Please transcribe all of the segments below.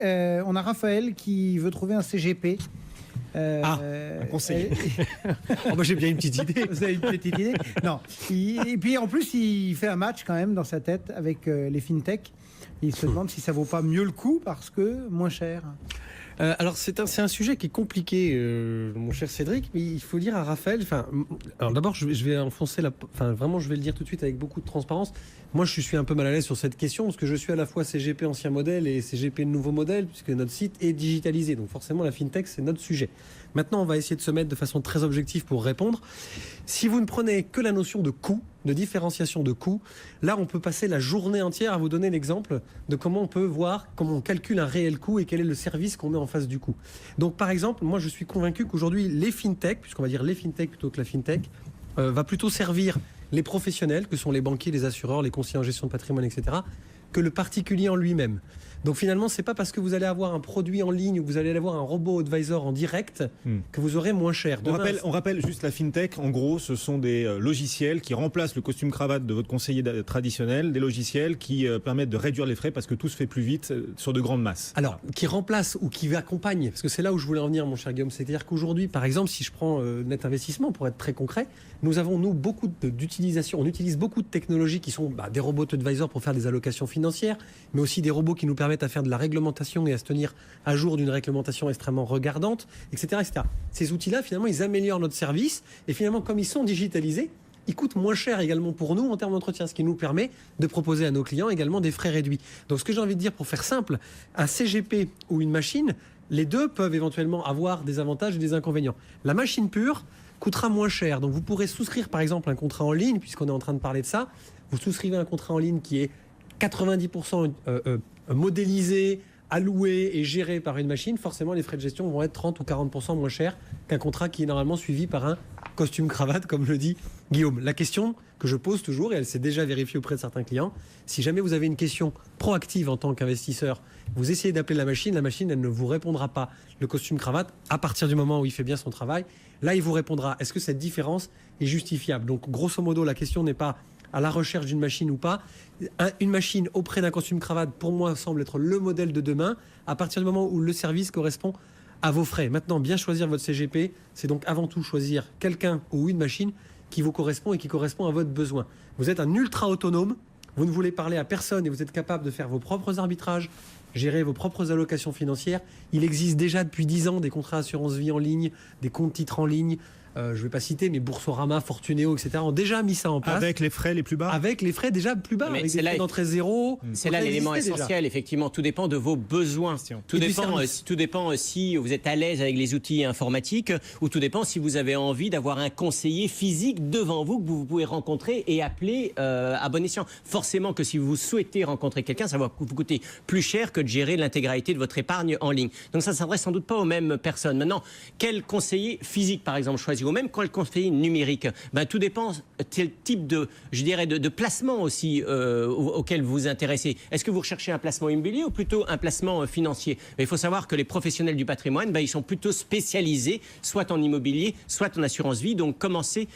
on a Raphaël qui veut trouver un CGP. Un conseil. J'ai bien une petite idée. Vous avez une petite idée? Non. Et puis en plus, il fait un match quand même dans sa tête avec les fintech. Il se demande si ça vaut pas mieux le coup parce que moins cher. Alors c'est un sujet qui est compliqué, mon cher Cédric, mais il faut dire à Raphaël. Alors d'abord, je vais enfoncer vraiment, je vais le dire tout de suite avec beaucoup de transparence. Moi, je suis un peu mal à l'aise sur cette question parce que je suis à la fois CGP ancien modèle et CGP nouveau modèle puisque notre site est digitalisé. Donc forcément, la fintech, c'est notre sujet. Maintenant, on va essayer de se mettre de façon très objective pour répondre. Si vous ne prenez que la notion de coût, de différenciation de coût, là, on peut passer la journée entière à vous donner l'exemple de comment on peut voir, comment on calcule un réel coût et quel est le service qu'on met en face du coût. Donc, par exemple, moi, je suis convaincu qu'aujourd'hui, les fintech, puisqu'on va dire les fintech plutôt que la fintech, va plutôt servir les professionnels, que sont les banquiers, les assureurs, les conseillers en gestion de patrimoine, etc., que le particulier en lui-même. Donc finalement, c'est pas parce que vous allez avoir un produit en ligne ou vous allez avoir un robot advisor en direct que vous aurez moins cher. On rappelle juste la fintech. En gros, ce sont des logiciels qui remplacent le costume cravate de votre conseiller traditionnel, des logiciels qui permettent de réduire les frais parce que tout se fait plus vite sur de grandes masses. Alors, qui remplace ou qui accompagne, parce que c'est là où je voulais en venir, mon cher Guillaume. C'est-à-dire qu'aujourd'hui, par exemple, si je prends Net Investissement, pour être très concret, nous avons beaucoup d'utilisation. On utilise beaucoup de technologies qui sont des robots advisors pour faire des allocations financières, mais aussi des robots qui nous permettent à faire de la réglementation et à se tenir à jour d'une réglementation extrêmement regardante, etc., etc. Ces outils-là, finalement, ils améliorent notre service et finalement, comme ils sont digitalisés, ils coûtent moins cher également pour nous en termes d'entretien, ce qui nous permet de proposer à nos clients également des frais réduits. Donc, ce que j'ai envie de dire pour faire simple, un CGP ou une machine, les deux peuvent éventuellement avoir des avantages et des inconvénients. La machine pure coûtera moins cher. Donc, vous pourrez souscrire, par exemple, un contrat en ligne, puisqu'on est en train de parler de ça. Vous souscrivez un contrat en ligne qui est 90% modélisé, alloué et géré par une machine, forcément les frais de gestion vont être 30 ou 40% moins chers qu'un contrat qui est normalement suivi par un costume-cravate, comme le dit Guillaume. La question que je pose toujours, et elle s'est déjà vérifiée auprès de certains clients, si jamais vous avez une question proactive en tant qu'investisseur, vous essayez d'appeler la machine, elle ne vous répondra pas. Le costume-cravate, à partir du moment où il fait bien son travail, là il vous répondra. Est-ce que cette différence est justifiable? Donc grosso modo, la question n'est pas à la recherche d'une machine ou pas. Une machine auprès d'un costume-cravate, pour moi, semble être le modèle de demain, à partir du moment où le service correspond à vos frais. Maintenant, bien choisir votre CGP, c'est donc avant tout choisir quelqu'un ou une machine qui vous correspond et qui correspond à votre besoin. Vous êtes un ultra autonome, vous ne voulez parler à personne et vous êtes capable de faire vos propres arbitrages, gérer vos propres allocations financières. Il existe déjà depuis 10 ans des contrats assurance vie en ligne, des comptes titres en ligne. Je ne vais pas citer, mais Boursorama, Fortunéo, etc. ont déjà mis ça en place. Avec les frais les plus bas. Avec les frais déjà plus bas, avec des frais d'entrée zéro. C'est là l'élément essentiel, effectivement. Tout dépend de vos besoins. Tout dépend si vous êtes à l'aise avec les outils informatiques ou tout dépend si vous avez envie d'avoir un conseiller physique devant vous que vous pouvez rencontrer et appeler à bon escient. Forcément que si vous souhaitez rencontrer quelqu'un, ça va vous coûter plus cher que de gérer l'intégralité de votre épargne en ligne. Donc ça ne s'adresse sans doute pas aux mêmes personnes. Maintenant, quel conseiller physique, par exemple, choisir ou même quand le conseiller numérique, tout dépend quel type de placement aussi auquel vous vous intéressez. Est-ce que vous recherchez un placement immobilier ou plutôt un placement financier? Il faut savoir que les professionnels du patrimoine, ils sont plutôt spécialisés soit en immobilier, soit en assurance vie. Donc commencez,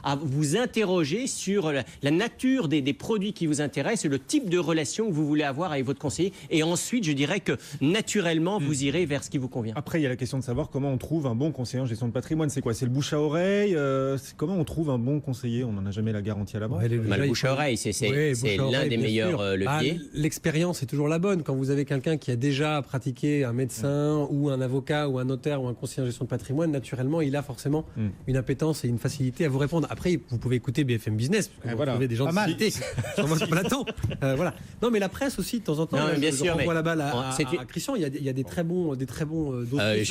à vous interroger sur la nature des produits qui vous intéressent et le type de relation que vous voulez avoir avec votre conseiller. Et ensuite, je dirais que naturellement, vous irez vers ce qui vous convient. Après, il y a la question de savoir comment on trouve un bon conseiller en gestion de patrimoine. C'est quoi? C'est le bouche à oreille? Comment on trouve un bon conseiller? On n'en a jamais la garantie à l'avance. Le bouche à oreille, c'est l'un des meilleurs leviers. L'expérience est toujours la bonne. Quand vous avez quelqu'un qui a déjà pratiqué un médecin ou un avocat ou un notaire ou un conseiller en gestion de patrimoine, naturellement, il a forcément une appétence et une facilité à vous répondre. Après, vous pouvez écouter BFM Business, parce que vous trouvez des gens de qualité sur votre plateau. Voilà. Non, mais la presse aussi, de temps en temps, je renvoie la balle à Christian. Il y a des très bons dossiers.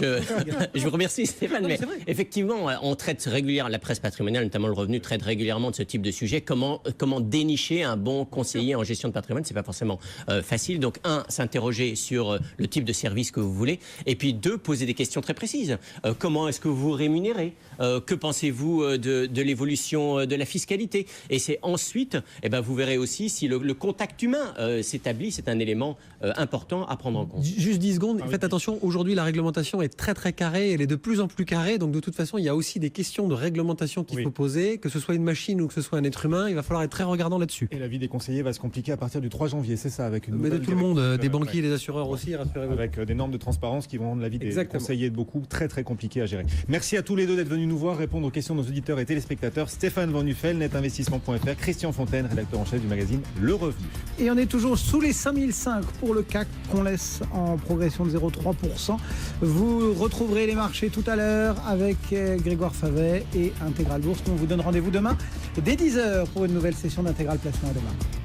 Je vous remercie, Stéphane. Mais effectivement, on traite régulièrement, la presse patrimoniale, notamment le Revenu, traite régulièrement de ce type de sujet. Comment dénicher un bon conseiller en gestion de patrimoine? C'est pas forcément facile. Donc, s'interroger sur le type de service que vous voulez. Et puis, poser des questions très précises. Comment est-ce que vous vous rémunérez? Que pensez-vous de l'évolution de la fiscalité? Et c'est ensuite, vous verrez aussi si le contact humain s'établit. C'est un élément important à prendre en compte. Juste 10 secondes. Faites attention. Aujourd'hui, la réglementation est très, très carrée. Elle est de plus en plus carrée. Donc, de toute façon, il y a aussi des questions de réglementation qu'il faut poser, que ce soit une machine ou que ce soit un être humain, il va falloir être très regardant là-dessus. Et la vie des conseillers va se compliquer à partir du 3 janvier, c'est ça, avec une nouvelle Mais de tout le monde, directive, des banquiers, des assureurs aussi, rassurez-vous. avec des normes de transparence qui vont rendre la vie des Exactement. conseillers de beaucoup très très compliqué à gérer. Merci à tous les deux d'être venus nous voir, répondre aux questions de nos auditeurs et téléspectateurs. Stéphane Van Nuffel, netinvestissement.fr, Christian Fontaine, rédacteur en chef du magazine Le Revenu. Et on est toujours sous les 5005 pour le CAC qu'on laisse en progression de 0,3%. Vous retrouverez les marchés tout à l'heure avec Grégoire Favet et Intégral Bourse. On vous donne rendez-vous dès 10h pour une nouvelle session d'Intégral Placement à demain.